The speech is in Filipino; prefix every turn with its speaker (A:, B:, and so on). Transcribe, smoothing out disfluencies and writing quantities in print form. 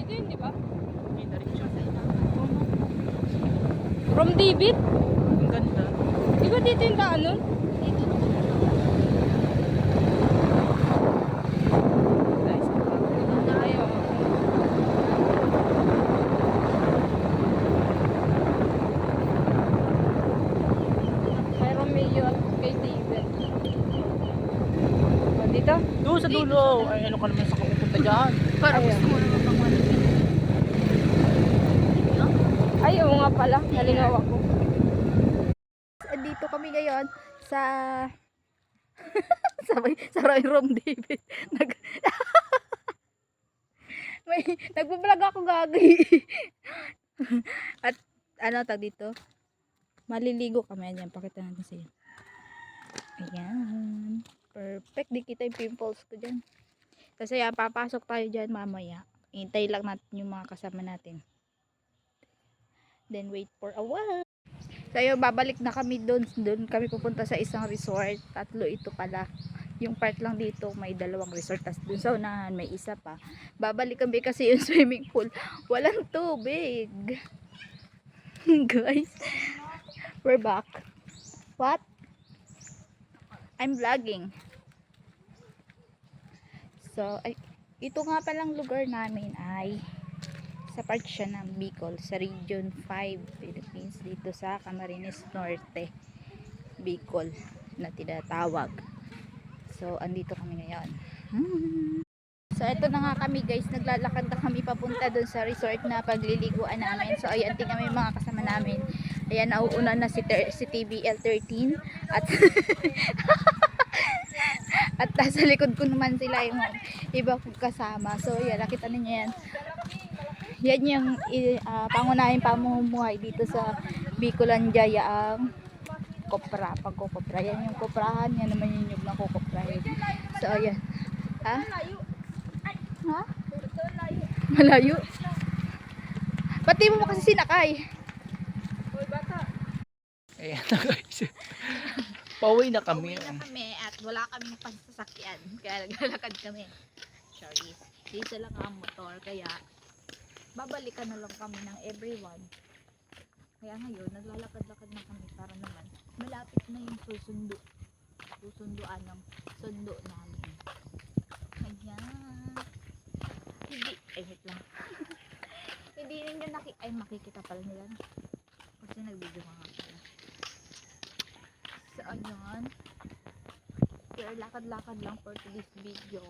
A: Dito yun, di ba?
B: Kita rin siya.
A: From David?
B: Ang ganda.
A: Di ba dito yung daan nun?
C: Dito naman.
B: Guys,
A: Ayaw. Kay Romeo at kay David. O, dito?
B: doon sa dulo. Ay, ano ka naman sa kapupunta dyan?
C: Parang
A: Ayaw.
C: gusto mo naman pang malapit.
A: Ay, oo nga pala. Nalingaw ako.
C: Dito kami ngayon sa sa Roy Room David. Nagbablog ako gagi. At ano tag dito? Maliligo kami. Ayan, pakita natin sa iyo. Ayan. Perfect. Di kita yung pimples ko dyan. Kasi yan, papasok tayo dyan mamaya. Hintay lang natin yung mga kasama natin. Then wait for a while. So yun, babalik na kami doon. Doon kami pupunta sa isang resort. Tatlo ito pala. Yung part lang dito may dalawang resort. Tapos doon sa unahan may isa pa. Babalik kami kasi yung swimming pool walang tubig. Guys, we're back. What? I'm vlogging. So, ay, ito nga palang lugar namin ay sa part siya ng Bicol, sa Region 5 Philippines, dito sa Camarines Norte, Bicol na tinatawag. So, andito kami ngayon. So, ito na nga kami guys, naglalakad na kami papunta dun sa resort na pagliliguan namin. So, ayan, tingnan mo yung mga kasama namin. Ayan, nauuna na si TBL 13 at at sa likod ko naman sila yung iba kong kasama. So, ayan, nakita ninyo yan. Yan yung pangunahing pamumuhay dito sa Bicolandia, ang kopra, pagkukopra. Yan yung koprahan, yan naman yung nyug na kukoprahin. So, ayan. Ha? Ha? Malayo. Pati mo kasi sinakay.
B: ayan na guys. Pauwi na kami.
C: Uwi na kami at wala kaming pansasakyan. Kaya naglalakad kami. Sorry. Dito lang ang motor. Kaya babalikan na lang kami ng everyone. Kaya ngayon, naglalakad-lakad na kami para naman malapit na yung susunduan ng sundo namin. Ayan. Hindi, wait lang. Hindi ninyo makikita pala nila. Kasi nag-video nga pala. So, ayan. Pero lakad-lakad lang for today's video.